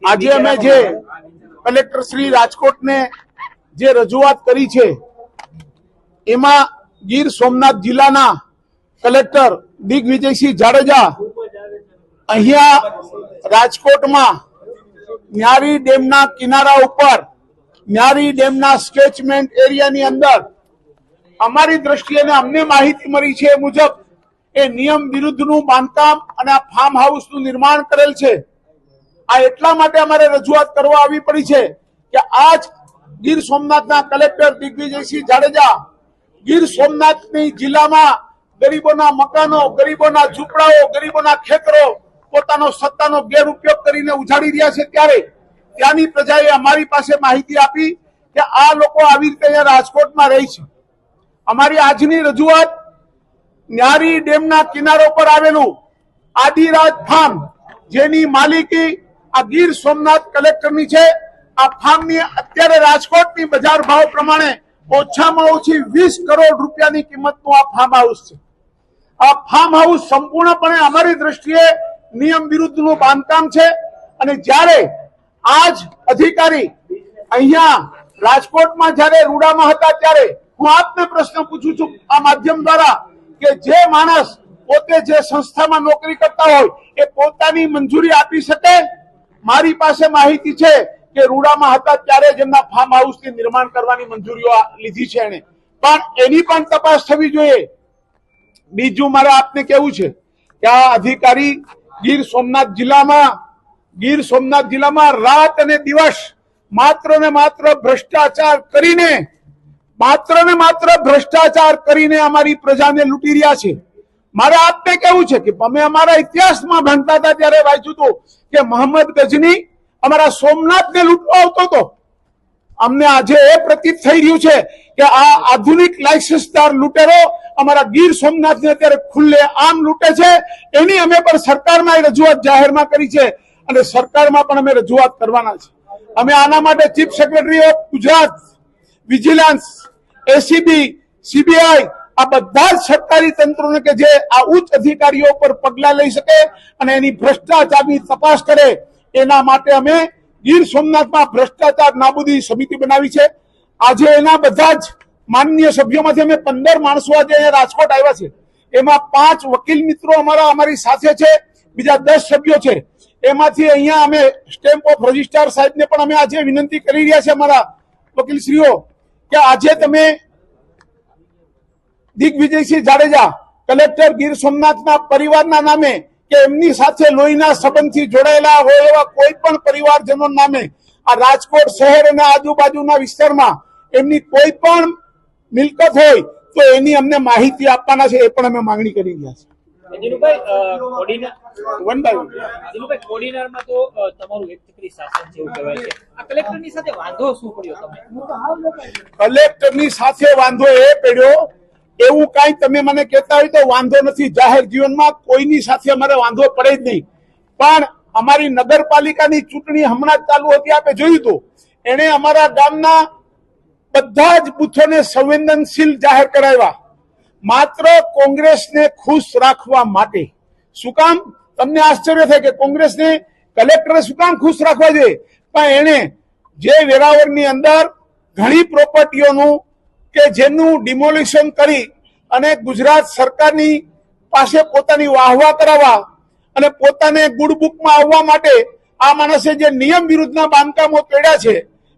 આજે અમે જે કલેક્ટર શ્રી રાજકોટને જે રજૂઆત કરી છે એમાં ગીર સોમનાથ જિલ્લાના કલેક્ટર દિગ્વિજયસિંહ જાડેજા અહીંયા રાજકોટમાં ન્યારી ડેમના કિનારા ઉપર ન્યારી ડેમના સ્કેચમેન્ટ એરિયાની અંદર અમારી દ્રષ્ટિએ અમને માહિતી મળી છે એ મુજબ એ નિયમ વિરુદ્ધનું બાંધકામ અને આ ફાર્મ હાઉસનું નિર્માણ કરેલ છે. આ એટલા માટે અમારે રજૂઆત કરવા આવી પડી છે કે આજ ગીર સોમનાથના કલેક્ટર દિગ્વિજયસિંહ જાડેજા ગીર સોમનાથની જિલ્લામાં ગરીબોના મકાનો, ગરીબોના ઝૂંપડાઓ, ગરીબોના ખેતરો પોતાનો સત્તાનો ગેરઉપયોગ કરીને ઉજાડી રહ્યા છે, ત્યારે ત્યાંની પ્રજાએ અમારી પાસે માહિતી આપી કે આ લોકો આવી રીતે અહીંયા રાજકોટમાં રહે છે. અમારી આજની રજૂઆત ન્યારી ડેમના કિનારો પર આવેલું આદિરાજ ફાર્મ, જેની માલિકી આ ગીર સોમનાથ કલેક્ટરની છે, આ ફાર્મની અત્યારે રાજકોટની બજાર ભાવ પ્રમાણે ઓછામાં ઓછી 20 કરોડ રૂપિયાની કિંમતનું આ ફાર્મ હાઉસ છે. આ ફાર્મ હાઉસ સંપૂર્ણપણે અમારી દ્રષ્ટિએ નિયમ વિરુદ્ધનું બાંધકામ છે. અને જ્યારે આજ અધિકારી અહીંયા રાજકોટમાં જ્યારે રૂડામાં હતા ત્યારે હું આપને પ્રશ્ન પૂછું છું આ માધ્યમ દ્વારા કે જે માણસ પોતે જે સંસ્થામાં નોકરી કરતા હોય એ પોતાની મંજૂરી આપી શકે? મારી પાસે માહિતી છે કે રૂડામાં હતા ત્યારે જ એમના ફાર્મ હાઉસની નિર્માણ કરવાની મંજૂરીઓ લીધી છે એને, પણ એની પણ તપાસ થવી જોઈએ. બીજું મારે આપને કેવું છે કે આ અધિકારી ગીર સોમનાથ જિલ્લામાં રાત અને દિવસ માત્ર ને માત્ર ભ્રષ્ટાચાર કરીને અમારી પ્રજાને લૂંટી રહ્યા છે. મારે આપને કેવું છે કે અમે અમારા ઇતિહાસમાં ભણતા હતા ત્યારે વાંચ્યું હતું કે મોહમ્મદ ગજની અમારા સોમનાથને લૂંટવા આવતો હતો. અમને આજે એ પ્રતીત થઈ રહ્યું છે કે આ આધુનિક લાયસન્સદાર લૂંટેરો અમારા ગીર સોમનાથને અત્યારે ખુલ્લે આમ લૂંટે છે. એની અમે પણ સરકારમાં રજૂઆત જાહેરમાં કરી છે અને સરકારમાં પણ અમે રજૂઆત કરવાના છે. અમે આના માટે chief secretary of Gujarat, vigilance, ACB, CBI આ બધા જ સરકારી તંત્રોને કે જે આ ઉચ્ચ અધિકારીઓ પર પગલા લઈ શકે અને એની ભ્રષ્ટાચારની તપાસ કરે, એના માટે અમે ગીર સોમનાથમાં ભ્રષ્ટાચાર નાબૂદી સમિતિ બનાવી છે. આજે એના બધા જ માનનીય સભ્યોમાંથી અમે 15 માણસો આજે અહીંયા રાજકોટ આવ્યા છે. એમાં 5 વકીલ મિત્રો અમારી સાથે છે, બીજા 10 સભ્યો છે. એમાંથી અહીંયા અમે સ્ટેમ્પ ઓફ રજિસ્ટ્રાર સાહેબને પણ અમે આજે વિનંતી કરી રહ્યા છે અમારા વકીલશ્રીઓ કે આજે તમે દિગ્વિજયસિંહ જાડેજા કલેક્ટર ગીર સોમનાથના પરિવારના નામે કે એમની સાથે લોહીના સંબંધથી જોડાયેલા હોય એવા કોઈ પણ પરિવારજનો નામે આ રાજકોટ શહેર અને આજુબાજુના વિસ્તારમાં એમની કોઈ પણ મિલકત હોય તો એની અમને માહિતી આપવાના છે, એ પણ અમે માંગણી કરી રહ્યા છીએ. કલેક્ટરની સાથે વાંધો એ પડ્યો, એવું કઈ તમે મને કહેતા હોય તો વાંધો નથી. જાહેર જીવનમાં કોઈની સાથે અમારે વાંધો પડે જ નહીં. પણ અમારી નગરપાલિકાની ચૂંટણી હમણાં જ ચાલુ હતી, આપણે જોયું હતું. એને અમારા ગામના બધા જ બુથોને સંવેદનશીલ જાહેર કરાવ્યા, માત્ર કોંગ્રેસને ખુશ રાખવા માટે. શું કામ? તમને આશ્ચર્ય થાય કે કોંગ્રેસને કલેક્ટરે શું કામ ખુશ રાખવા જોઈએ? પણ એને જે વેરાવળની અંદર ઘણી પ્રોપર્ટીઓનું કે જેનું ડિમોલિશન કરી અને ગુજરાત સરકારની પાસે પોતાની વાહવા કરાવવા અને પોતાને ગુડ બુકમાં આવવા માટે આ માણસે જે નિયમ વિરુદ્ધના બાંધકામો કર્યા છે,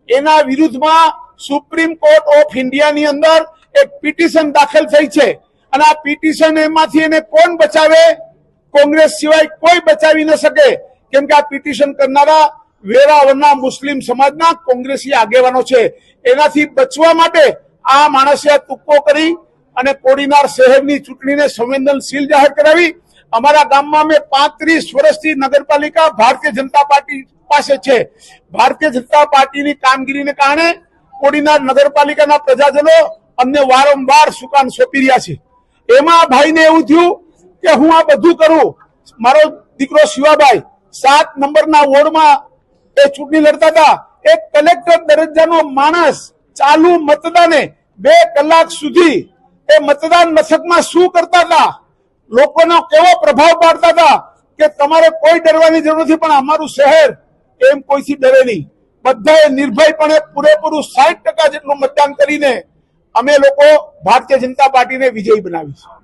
એના વિરુદ્ધમાં સુપ્રીમ કોર્ટ ઓફ ઇન્ડિયાની અંદર એક પિટિશન દાખલ થઈ છે. અને આ પિટિશન એમાંથી એને કોણ બચાવે? કોંગ્રેસ સિવાય કોઈ બચાવી ન શકે, કેમ કે આ પિટિશન કરનારા વેરાવળના મુસ્લિમ સમાજના કોંગ્રેસી આગેવાનો છે. એનાથી બચવા માટે આ માણસે તુક્કો કરી અને કોડીનાર શહેરની ચૂંટણીને સંવેદનશીલ જાહેર કરાવી. અમારા ગામમાં અમે 35 વર્ષથી નગરપાલિકા ભારતીય જનતા પાર્ટી પાસે છે. ભારતીય જનતા પાર્ટીની કામગીરીને કારણે કોડીનાર નગરપાલિકાના પ્રજાજનો અમને વારંવાર સુકાન સોંપી રહ્યા છે. એમાં ભાઈને એવું થયું કે હું આ બધું કરું. મારો દીકરો શિવાભાઈ 7 નંબરના વોર્ડમાં એ ચૂંટણી લડતા હતા. એક કલેક્ટર દરજ્જાનો માણસ ચાલુ મતદાને 2 કલાક સુધી એ મતદાન મથકમાં શું કરતા હતા? લોકોનો કેવો પ્રભાવ પાડતા હતા કે તમારે કોઈ ડરવાની જરૂર નથી, પણ અમારું શહેર એમ કોઈથી ડરે નહીં. બધાએ નિર્ભયપણે પૂરેપૂરું 60% જેટલું મતદાન કરીને અમે લોકો ભારતીય જનતા પાર્ટીને વિજયી બનાવી છે.